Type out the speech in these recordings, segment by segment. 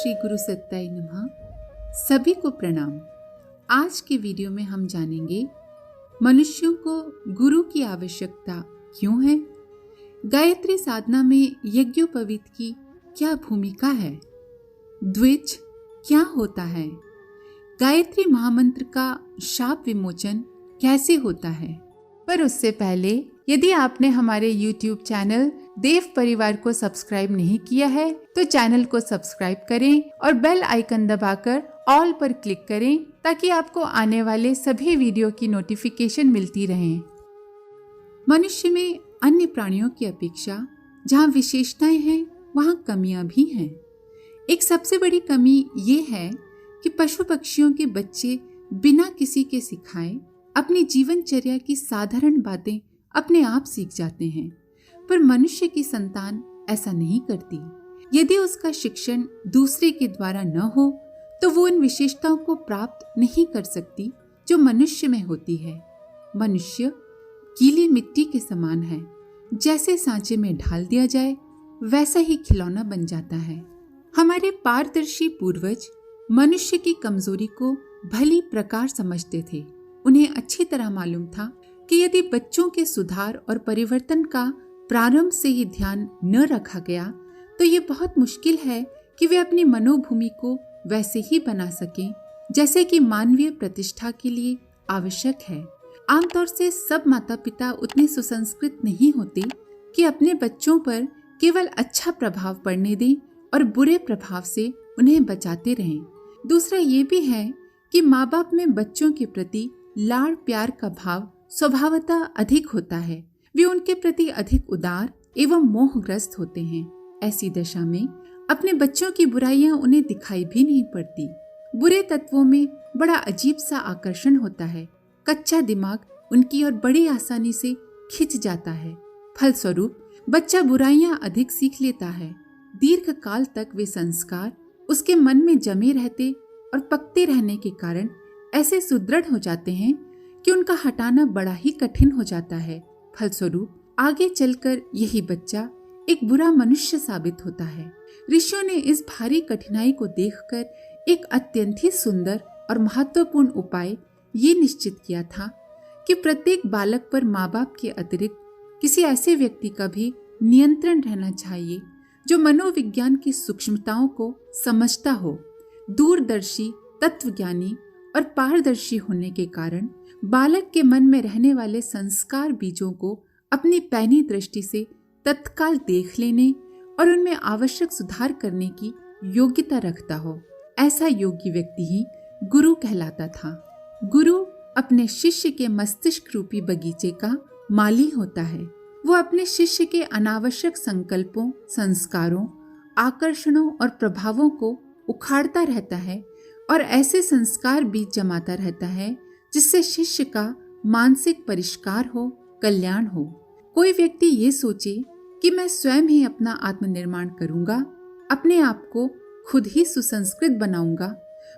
श्री गुरु सत्ताई नमः। सभी को प्रणाम। आज के वीडियो में हम जानेंगे मनुष्यों को गुरु की आवश्यकता क्यों है, गायत्री साधना में यज्ञोपवीत की क्या भूमिका है, द्विज क्या होता है, गायत्री महामंत्र का शाप विमोचन कैसे होता है। पर उससे पहले यदि आपने हमारे YouTube चैनल देव परिवार को सब्सक्राइब नहीं किया है तो चैनल को सब्सक्राइब करें और बेल आइकन दबाकर ऑल पर क्लिक करें ताकि आपको आने वाले सभी वीडियो की नोटिफिकेशन मिलती रहे। मनुष्य में अन्य प्राणियों की अपेक्षा जहाँ विशेषताएं हैं वहाँ कमियां भी हैं। एक सबसे बड़ी कमी ये है कि पशु पक्षियों के बच्चे बिना किसी के सिखाए अपनी जीवनचर्या की साधारण बातें अपने आप सीख जाते हैं, पर मनुष्य की संतान ऐसा नहीं करती। यदि उसका शिक्षण दूसरे के द्वारा न हो तो वो उन विशेषताओं को प्राप्त नहीं कर सकती जो मनुष्य में होती है। मनुष्य गीली मिट्टी के समान है, जैसे सांचे में ढाल दिया जाए वैसा ही खिलौना बन जाता है। हमारे पारदर्शी पूर्वज मनुष्य की कमजोरी को भली प्रकार समझते थे। उन्हें अच्छी तरह मालूम था कि यदि बच्चों के सुधार और परिवर्तन का प्रारंभ से ही ध्यान न रखा गया तो ये बहुत मुश्किल है कि वे अपनी मनोभूमि को वैसे ही बना सकें जैसे कि मानवीय प्रतिष्ठा के लिए आवश्यक है। आमतौर से सब माता पिता उतने सुसंस्कृत नहीं होते कि अपने बच्चों पर केवल अच्छा प्रभाव पड़ने दें और बुरे प्रभाव से उन्हें बचाते रहें। दूसरा ये भी है कि माँ बाप में बच्चों के प्रति लाड़ प्यार का भाव स्वभावतः अधिक होता है। वे उनके प्रति अधिक उदार एवं मोहग्रस्त होते हैं। ऐसी दशा में अपने बच्चों की बुराइयां उन्हें दिखाई भी नहीं पड़ती। बुरे तत्वों में बड़ा अजीब सा आकर्षण होता है। कच्चा दिमाग उनकी ओर बड़ी आसानी से खिंच जाता है। फलस्वरूप बच्चा बुराइयां अधिक सीख लेता है। दीर्घ काल तक वे संस्कार उसके मन में जमे रहते और पकते रहने के कारण ऐसे सुदृढ़ हो जाते हैं कि उनका हटाना बड़ा ही कठिन हो जाता है। फलस्वरूप आगे चलकर यही बच्चा एक बुरा मनुष्य साबित होता है। ऋषियों ने इस भारी कठिनाई को देखकर एक अत्यंत ही सुंदर और महत्वपूर्ण उपाय ये निश्चित किया था कि प्रत्येक बालक पर माँ बाप के अतिरिक्त किसी ऐसे व्यक्ति का भी नियंत्रण रहना चाहिए जो मनोविज्ञान की सूक्ष्मताओं को समझता हो। दूरदर्शी, तत्वज्ञानी और पारदर्शी होने के कारण बालक के मन में रहने वाले संस्कार बीजों को अपनी पैनी दृष्टि से तत्काल देख लेने और उनमें आवश्यक सुधार करने की योग्यता रखता हो। ऐसा योग्य व्यक्ति ही गुरु कहलाता था। गुरु अपने शिष्य के मस्तिष्क रूपी बगीचे का माली होता है। वो अपने शिष्य के अनावश्यक संकल्पों, संस्कारों, आकर्षणों और प्रभावों को उखाड़ता रहता है और ऐसे संस्कार बीज जमाता रहता है जिससे शिष्य का मानसिक परिष्कार हो, कल्याण हो। कोई व्यक्ति ये सोचे कि मैं स्वयं ही अपना आत्मनिर्माण करूंगा, अपने आप को खुद ही सुसंस्कृत बनाऊंगा,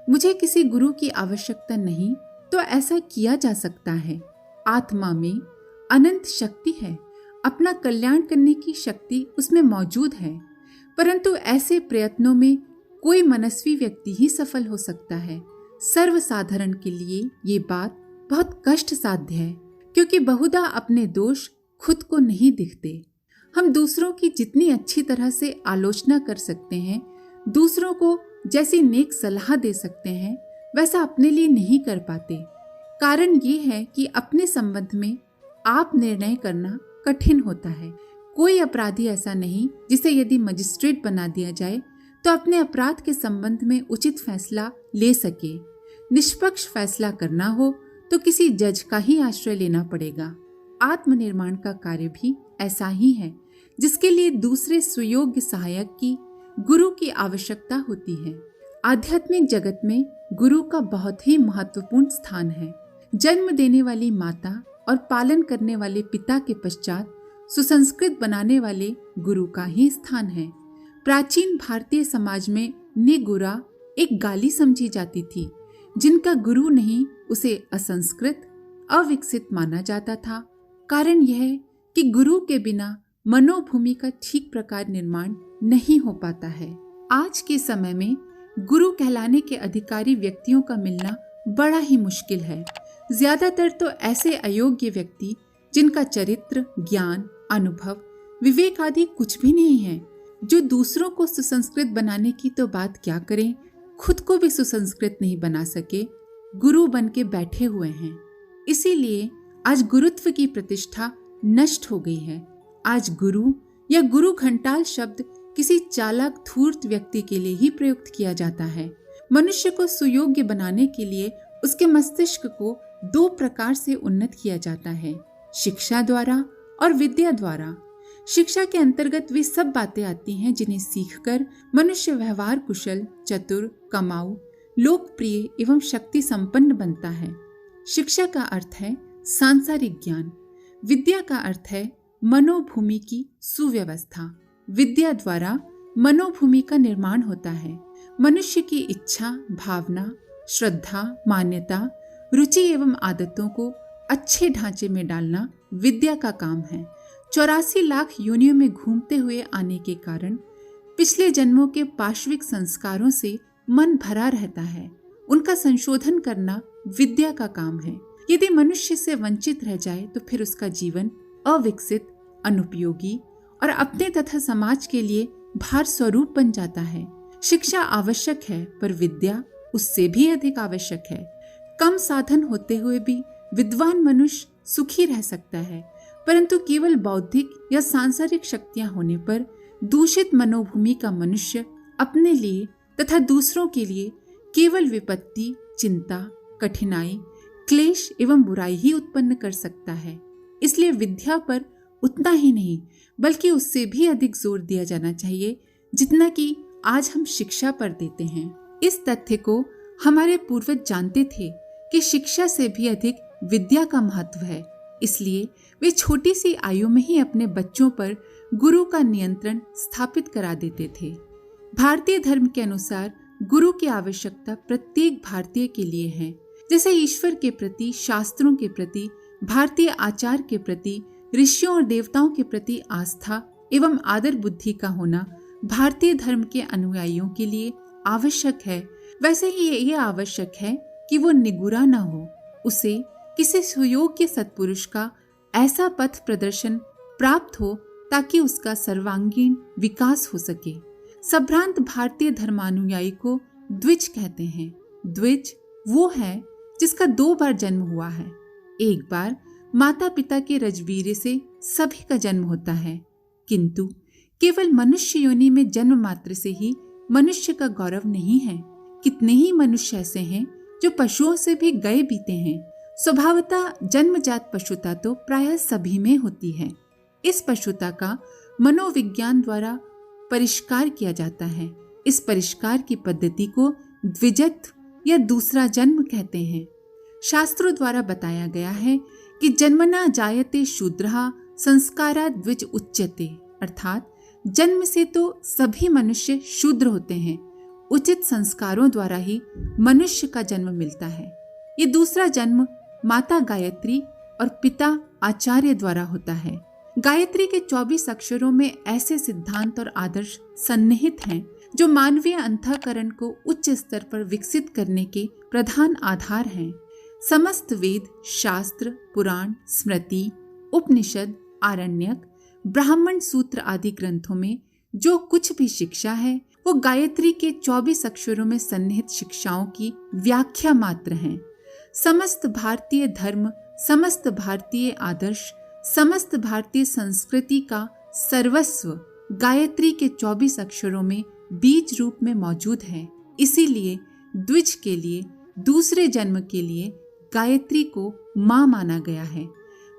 मुझे किसी गुरु की आवश्यकता नहीं, तो ऐसा किया जा सकता है। आत्मा में अनंत शक्ति है, अपना कल्याण करने की शक्ति उसमें मौजूद है, परंतु ऐसे प्रयत्नों में कोई मनस्वी व्यक्ति ही सफल हो सकता है। सर्वसाधारण के लिए ये बात बहुत कष्ट साध्य है, क्योंकि बहुधा अपने दोष खुद को नहीं दिखते। हम दूसरों की जितनी अच्छी तरह से आलोचना कर सकते हैं, दूसरों को जैसी नेक सलाह दे सकते हैं, वैसा अपने लिए नहीं कर पाते। कारण ये है कि अपने संबंध में आप निर्णय करना कठिन होता है। कोई अपराधी ऐसा नहीं जिसे यदि मजिस्ट्रेट बना दिया जाए तो अपने अपराध के संबंध में उचित फैसला ले सके। निष्पक्ष फैसला करना हो तो किसी जज का ही आश्रय लेना पड़ेगा। आत्मनिर्माण का कार्य भी ऐसा ही है, जिसके लिए दूसरे सुयोग्य सहायक की, गुरु की आवश्यकता होती है। आध्यात्मिक जगत में गुरु का बहुत ही महत्वपूर्ण स्थान है। जन्म देने वाली माता और पालन करने वाले पिता के पश्चात सुसंस्कृत बनाने वाले गुरु का ही स्थान है। प्राचीन भारतीय समाज में निगुरा एक गाली समझी जाती थी। जिनका गुरु नहीं उसे असंस्कृत, अविकसित माना जाता था। कारण यह कि गुरु के बिना मनोभूमि का ठीक प्रकार निर्माण नहीं हो पाता है। आज के समय में गुरु कहलाने के अधिकारी व्यक्तियों का मिलना बड़ा ही मुश्किल है। ज्यादातर तो ऐसे अयोग्य व्यक्ति जिनका चरित्र, ज्ञान, अनुभव, विवेक आदि कुछ भी नहीं है, जो दूसरों को सुसंस्कृत बनाने की तो बात क्या करें, खुद को भी सुसंस्कृत नहीं बना सके, गुरु बन के बैठे हुए हैं। इसीलिए आज गुरुत्व की प्रतिष्ठा नष्ट हो गई है। आज गुरु या गुरु घंटाल शब्द किसी चालाक धूर्त व्यक्ति के लिए ही प्रयुक्त किया जाता है। मनुष्य को सुयोग्य बनाने के लिए उसके मस्तिष्क को दो प्रकार से उन्नत किया जाता है, शिक्षा द्वारा और विद्या द्वारा। शिक्षा के अंतर्गत वे सब बातें आती हैं जिन्हें सीखकर मनुष्य व्यवहार कुशल, चतुर, कमाऊ, लोकप्रिय एवं शक्ति संपन्न बनता है। शिक्षा का अर्थ है सांसारिक ज्ञान, विद्या का अर्थ है मनोभूमि की सुव्यवस्था। विद्या द्वारा मनोभूमि का निर्माण होता है। मनुष्य की इच्छा, भावना, श्रद्धा, मान्यता, रुचि एवं आदतों को अच्छे ढांचे में डालना विद्या का काम है। 84 लाख योनियों में घूमते हुए आने के कारण पिछले जन्मों के पाश्विक संस्कारों से मन भरा रहता है। उनका संशोधन करना विद्या का काम है। यदि मनुष्य से वंचित रह जाए तो फिर उसका जीवन अविकसित, अनुपयोगी और अपने तथा समाज के लिए भार स्वरूप बन जाता है। शिक्षा आवश्यक है, पर विद्या उससे भी अधिक आवश्यक है। कम साधन होते हुए भी विद्वान मनुष्य सुखी रह सकता है, परंतु केवल बौद्धिक या सांसारिक शक्तियां होने पर दूषित मनोभूमि का मनुष्य अपने लिए तथा दूसरों के लिए केवल विपत्ति, चिंता, कठिनाई, क्लेश एवं बुराई ही उत्पन्न कर सकता है। इसलिए विद्या पर उतना ही नहीं बल्कि उससे भी अधिक जोर दिया जाना चाहिए जितना कि आज हम शिक्षा पर देते हैं। इस तथ्य को हमारे पूर्वज जानते थे कि शिक्षा से भी अधिक विद्या का महत्व है। इसलिए वे छोटी सी आयु में ही अपने बच्चों पर गुरु का नियंत्रण स्थापित करा देते थे। भारतीय धर्म के अनुसार गुरु की आवश्यकता प्रत्येक भारतीय के लिए है। जैसे ईश्वर के प्रति, शास्त्रों के प्रति, भारतीय आचार के प्रति, ऋषियों और देवताओं के प्रति आस्था एवं आदर बुद्धि का होना भारतीय धर्म के अनुयायियों के लिए आवश्यक है, वैसे ही ये आवश्यक है कि वो निगुरा न हो। उसे किसी सुयोग्य सत्पुरुष का ऐसा पथ प्रदर्शन प्राप्त हो ताकि उसका सर्वांगीण विकास हो सके। संभ्रांत भारतीय धर्मानुयायी को द्विज कहते हैं। द्विज वो है जिसका 2 बार जन्म हुआ है। एक बार माता पिता के रजवीरे से सभी का जन्म होता है, किंतु केवल मनुष्य योनि में जन्म मात्र से ही मनुष्य का गौरव नहीं है। कितने ही मनुष्य ऐसे हैं जो पशुओं से भी गए बीते हैं। स्वभावतः जन्मजात पशुता तो प्रायः सभी में होती है। इस पशुता का मनोविज्ञान द्वारा परिष्कार किया जाता है। इस परिष्कार की पद्धति को द्विजत्व या दूसरा जन्म कहते हैं। शास्त्रों द्वारा बताया गया है कि जन्मना जायते शूद्रः संस्कारात् द्विज उच्यते, अर्थात जन्म से तो सभी मनुष्य शूद्र होते हैं, उचित संस्कारों द्वारा ही मनुष्य का जन्म मिलता है। ये दूसरा जन्म माता गायत्री और पिता आचार्य द्वारा होता है। गायत्री के 24 अक्षरों में ऐसे सिद्धांत और आदर्श सन्निहित हैं जो मानवीय अंतःकरण को उच्च स्तर पर विकसित करने के प्रधान आधार हैं। समस्त वेद, शास्त्र, पुराण, स्मृति, उपनिषद, आरण्यक, ब्राह्मण सूत्र आदि ग्रंथों में जो कुछ भी शिक्षा है वो गायत्री के 24 अक्षरों में सन्निहित शिक्षाओं की व्याख्या मात्र हैं। समस्त भारतीय धर्म, समस्त भारतीय आदर्श, समस्त भारतीय संस्कृति का सर्वस्व गायत्री के 24 अक्षरों में बीज रूप में मौजूद है। इसीलिए द्विज के लिए, दूसरे जन्म के लिए गायत्री को मां माना गया है।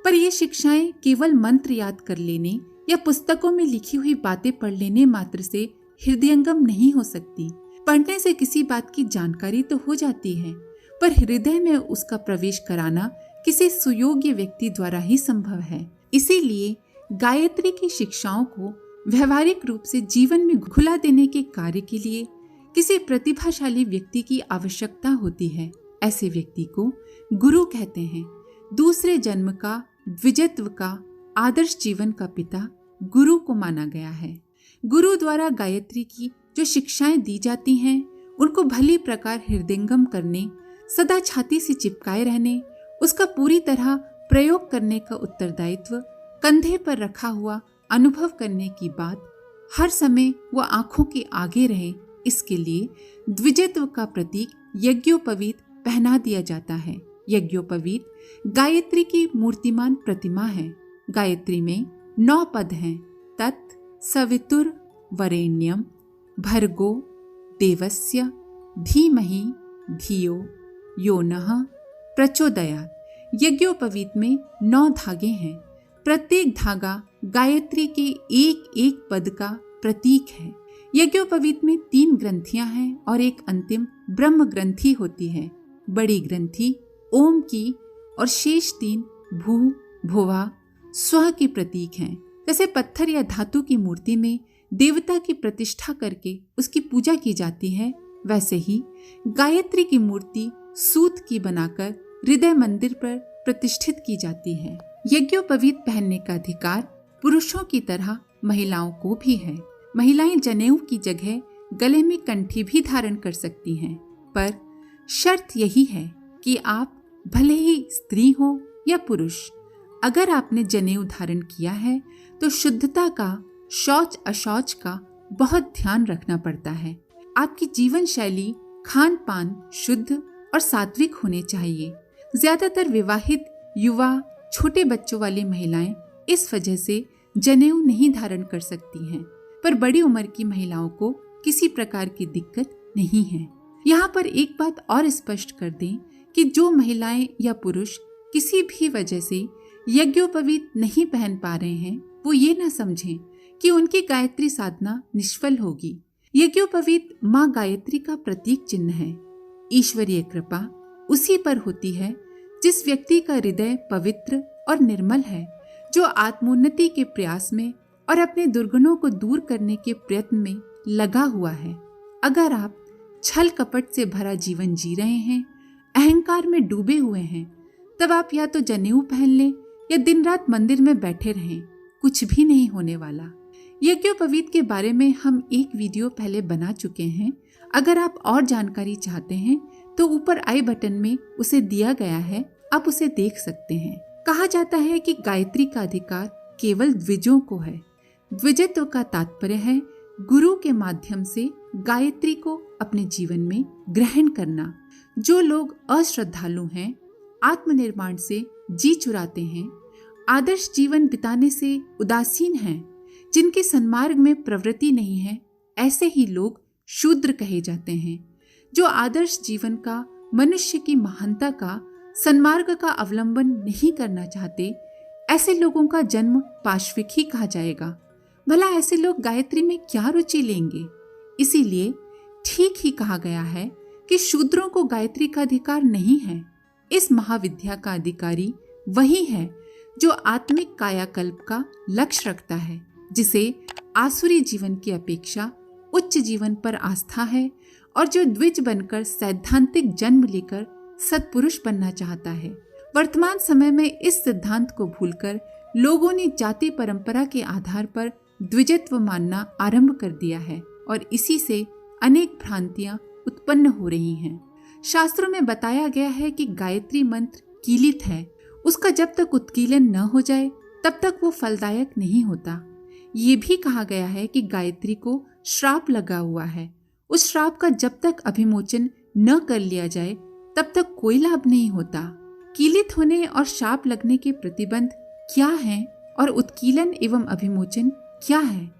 पर ये शिक्षाएं केवल मंत्र याद कर लेने या पुस्तकों में लिखी हुई बातें पढ़ लेने मात्र से हृदयंगम नहीं हो सकती। पढ़ने से किसी बात की जानकारी तो हो जाती है, पर हृदय में उसका प्रवेश कराना किसी सुयोग्य व्यक्ति द्वारा ही संभव है। इसीलिए गायत्री की शिक्षाओं को व्यवहारिक रूप से जीवन में घुला देने के कार्य के लिए किसी प्रतिभाशाली व्यक्ति की आवश्यकता होती है। ऐसे व्यक्ति को गुरु कहते हैं। दूसरे जन्म का, द्विजत्व का, आदर्श जीवन का पिता गुरु को माना गया है। गुरु द्वारा गायत्री की जो शिक्षाएं दी जाती हैं उनको भली प्रकार हृदयंगम करने, सदा छाती से चिपकाए रहने, उसका पूरी तरह प्रयोग करने का उत्तरदायित्व, कंधे पर रखा हुआ अनुभव करने की बात, हर समय वो आंखों के आगे रहे, इसके लिए द्विजत्व का प्रतीक यज्ञोपवीत पहना दिया जाता है। यज्ञोपवीत गायत्री की मूर्तिमान प्रतिमा है। गायत्री में 9 पद हैं। तत् सवितुर वरेण्यम भर्गो देवस्य धीमहि धियो यो नः प्रचोदयात्। यज्ञोपवीत में 9 धागे हैं। प्रत्येक धागा गायत्री के एक एक पद का प्रतीक है। यज्ञोपवीत में 3 ग्रंथियां हैं और एक अंतिम ब्रह्म ग्रंथि होती है। बड़ी ग्रंथि ओम की और शेष 3 भू, भुवा, स्व के प्रतीक हैं। जैसे पत्थर या धातु की मूर्ति में देवता की प्रतिष्ठा करके उसकी पूजा की जाती है, वैसे ही गायत्री की मूर्ति सूत की बनाकर हृदय मंदिर पर प्रतिष्ठित की जाती है। यज्ञोपवीत पहनने का अधिकार पुरुषों की तरह महिलाओं को भी है। महिलाएं जनेऊ की जगह गले में कंठी भी धारण कर सकती हैं, पर शर्त यही है कि आप भले ही स्त्री हो या पुरुष, अगर आपने जनेऊ धारण किया है तो शुद्धता का, शौच अशौच का बहुत ध्यान रखना पड़ता है। आपकी जीवन शैली, खान पान शुद्ध और सात्विक होने चाहिए। ज्यादातर विवाहित युवा, छोटे बच्चों वाली महिलाएं इस वजह से जनेऊ नहीं धारण कर सकती हैं, पर बड़ी उम्र की महिलाओं को किसी प्रकार की दिक्कत नहीं है। यहाँ पर एक बात और स्पष्ट कर दें कि जो महिलाएं या पुरुष किसी भी वजह से यज्ञोपवीत नहीं पहन पा रहे हैं, वो ये ना समझें कि उनकी गायत्री साधना निष्फल होगी। यज्ञोपवीत माँ गायत्री का प्रतीक चिन्ह है। ईश्वरीय कृपा उसी पर होती है जिस व्यक्ति का हृदय पवित्र और निर्मल है, जो आत्मोन्नति के प्रयास में और अपने दुर्गुणों को दूर करने के प्रयत्न में लगा हुआ है। अगर आप छल कपट से भरा जीवन जी रहे हैं, अहंकार में डूबे हुए हैं, तब आप या तो जनेऊ पहन लें या दिन रात मंदिर में बैठे रहें, कुछ भी नहीं होने वाला। यज्ञोपवीत के बारे में हम एक वीडियो पहले बना चुके हैं। अगर आप और जानकारी चाहते हैं तो ऊपर आई बटन में उसे दिया गया है, आप उसे देख सकते हैं। कहा जाता है कि गायत्री का अधिकार केवल द्विजों को है। द्विजत्व का तात्पर्य है गुरु के माध्यम से गायत्री को अपने जीवन में ग्रहण करना। जो लोग अश्रद्धालु हैं, आत्मनिर्माण से जी चुराते हैं, आदर्श जीवन बिताने से उदासीन हैं, जिनके सन्मार्ग में प्रवृत्ति नहीं है, ऐसे ही लोग शूद्र कहे जाते हैं। जो आदर्श जीवन का, मनुष्य की महानता का, सन्मार्ग का अवलंबन नहीं करना चाहते, ऐसे लोगों का जन्म पाश्विक ही कहा जाएगा। भला ऐसे लोग गायत्री में क्या रुचि लेंगे? इसीलिए ठीक ही कहा गया है कि शूद्रों को गायत्री का अधिकार नहीं है। इस महाविद्या का अधिकारी वही है जो आत्मिक कायाकल्प का लक्ष्य रखता है, जिसे आसुरी जीवन की अपेक्षा उच्च जीवन पर आस्था है और जो द्विज बनकर सैद्धांतिक जन्म लेकर सत्पुरुष बनना चाहता है। वर्तमान समय में इस सिद्धांत को भूलकर लोगों ने जाति परंपरा के आधार पर द्विजत्व मानना आरंभ कर दिया है और इसी से अनेक भ्रांतियां उत्पन्न हो रही हैं। शास्त्रों में बताया गया है कि गायत्री मंत्र कीलित है, उसका जब तक उत्कीलन न हो जाए तब तक वो फलदायक नहीं होता। ये भी कहा गया है कि गायत्री को श्राप लगा हुआ है, उस श्राप का जब तक अभिमोचन न कर लिया जाए तब तक कोई लाभ नहीं होता। कीलित होने और श्राप लगने के प्रतिबंध क्या हैं और उत्कीलन एवं अभिमोचन क्या है,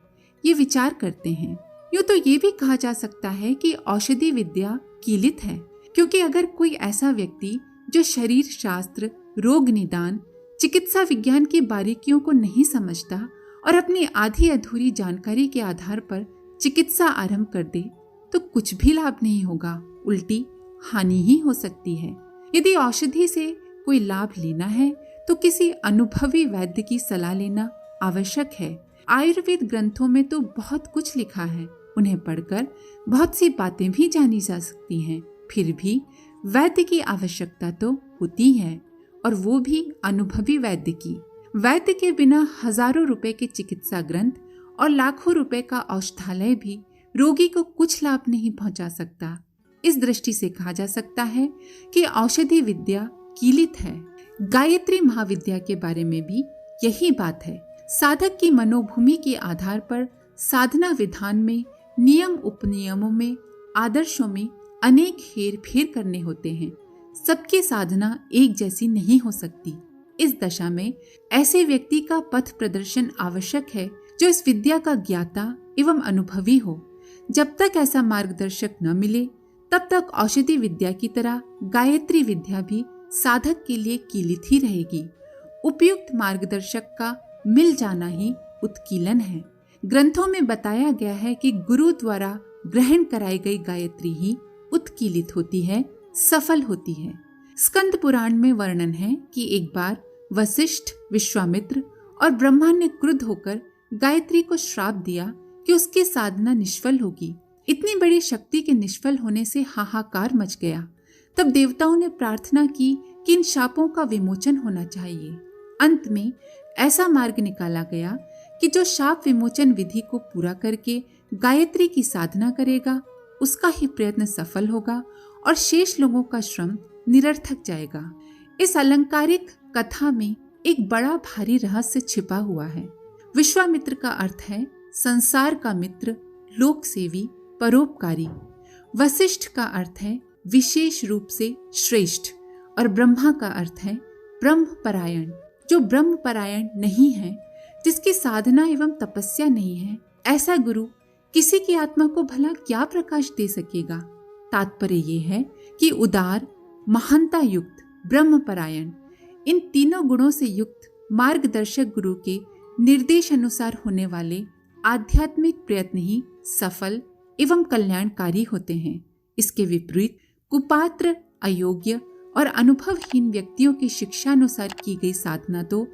ये विचार करते हैं। यूँ तो ये भी कहा जा सकता है कि औषधि विद्या कीलित है, क्योंकि अगर कोई ऐसा व्यक्ति जो शरीर शास्त्र, रोग निदान, चिकित्सा विज्ञान की बारीकियों को नहीं समझता और अपनी आधी अधूरी जानकारी के आधार पर चिकित्सा आरंभ कर दे, तो कुछ भी लाभ नहीं होगा, उल्टी हानि ही हो सकती है। यदि औषधि से कोई लाभ लेना है तो किसी अनुभवी वैद्य की सलाह लेना आवश्यक है। आयुर्वेद ग्रंथों में तो बहुत कुछ लिखा है, उन्हें पढ़कर बहुत सी बातें भी जानी जा सकती हैं। फिर भी वैद्य की आवश्यकता तो होती है, और वो भी अनुभवी वैद्य की। वैद्य के बिना हजारों रुपए के चिकित्सा ग्रंथ और लाखों रुपए का औषधालय भी रोगी को कुछ लाभ नहीं पहुंचा सकता। इस दृष्टि से कहा जा सकता है कि औषधि विद्या कीलित है। गायत्री महाविद्या के बारे में भी यही बात है। साधक की मनोभूमि के आधार पर साधना विधान में, नियम उपनियमों में, आदर्शों में अनेक हेर फेर करने होते हैं। सबकी साधना एक जैसी नहीं हो सकती। इस दशा में ऐसे व्यक्ति का पथ प्रदर्शन आवश्यक है जो इस विद्या का ज्ञाता एवं अनुभवी हो। जब तक ऐसा मार्गदर्शक न मिले तब तक औषधि विद्या की तरह गायत्री विद्या भी साधक के लिए कीलित ही रहेगी। उपयुक्त मार्गदर्शक का मिल जाना ही उत्कीलन है। ग्रंथों में बताया गया है कि गुरु द्वारा ग्रहण कराई गई गायत्री ही उत्कीलित होती है, सफल होती है। स्कंद पुराण में वर्णन है कि एक बार वशिष्ठ, विश्वामित्र और ब्रह्मा ने क्रुद्ध होकर गायत्री को श्राप दिया कि उसकी साधना निष्फल होगी। इतनी बड़ी शक्ति के निष्फल होने से हाहाकार मच गया। तब देवताओं ने प्रार्थना की कि इन शापों का विमोचन होना चाहिए। अंत में ऐसा मार्ग निकाला गया कि जो शाप विमोचन विधि को पूरा करके गायत्री की साधना करेगा उसका ही प्रयत्न सफल होगा और शेष लोगों का श्रम निरर्थक जाएगा। इस अलंकारिक कथा में एक बड़ा भारी रहस्य छिपा हुआ है। विश्वामित्र का अर्थ है संसार का मित्र, लोक सेवी, परोपकारी। वशिष्ठ का अर्थ है विशेष रूप से श्रेष्ठ और ब्रह्मा का अर्थ है ब्रह्मपरायण। जो ब्रह्मपरायण नहीं है, जिसकी साधना एवं तपस्या नहीं है, ऐसा गुरु किसी की आत्मा को भला क्या प्रकाश दे सकेगा। तात्पर्य ये है कि उदार, महानता युक्त, ब्रह्मपरायण, इन तीनों गुणों से युक्त मार्गदर्शक गुरु के निर्देश अनुसार होने वाले आध्यात्मिक प्रयत्न ही सफल एवं कल्याणकारी होते हैं। इसके विपरीत कुपात्र, अयोग्य और अनुभवहीन व्यक्तियों की शिक्षा अनुसार की गई साधना तो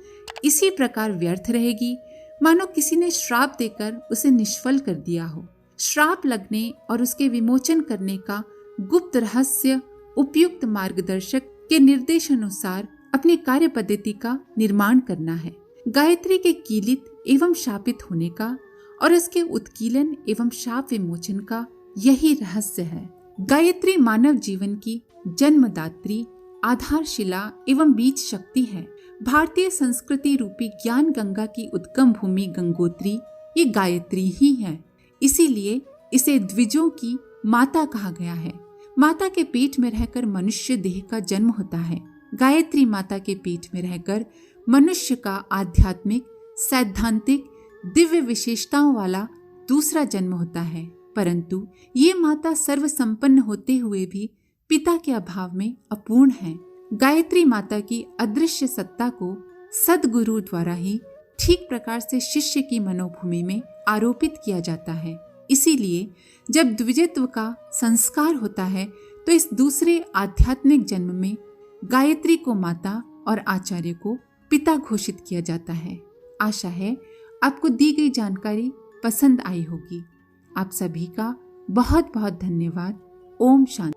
इसी प्रकार व्यर्थ रहेगी मानो किसी ने श्राप देकर उसे निष्फल कर दिया हो। श्राप लगने और उसके विमोचन करने का गुप्त रहस्य उपयुक्त मार्गदर्शक के निर्देश अनुसार अपनी कार्य पद्धति का निर्माण करना है। गायत्री के कीलित एवं शापित होने का और इसके उत्कीलन एवं शाप विमोचन का यही रहस्य है। गायत्री मानव जीवन की जन्मदात्री, आधारशिला एवं बीज शक्ति है। भारतीय संस्कृति रूपी ज्ञान गंगा की उद्गम भूमि गंगोत्री ये गायत्री ही है। इसीलिए इसे द्विजों की माता कहा गया है। माता के पेट में रहकर मनुष्य देह का जन्म होता है। गायत्री माता के पेट में रहकर मनुष्य का आध्यात्मिक, सैद्धांतिक, दिव्य विशेषताओं वाला दूसरा जन्म होता है। परंतु ये माता सर्व संपन्न होते हुए भी पिता के अभाव में अपूर्ण है। गायत्री माता की अदृश्य सत्ता को सद्गुरु द्वारा ही ठीक प्रकार से शिष्य की मनोभूमि में आरोपित किया जाता है। इसीलिए जब द्विजत्व का संस्कार होता है तो इस दूसरे आध्यात्मिक जन्म में गायत्री को माता और आचार्य को पिता घोषित किया जाता है। आशा है आपको दी गई जानकारी पसंद आई होगी। आप सभी का बहुत बहुत धन्यवाद। ओम शांति।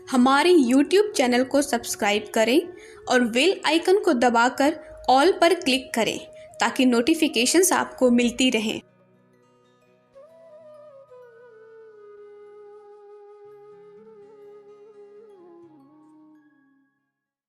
हमारे YouTube चैनल को सब्सक्राइब करें और बेल आइकन को दबाकर ऑल पर क्लिक करें ताकि नोटिफिकेशंस आपको मिलती रहें।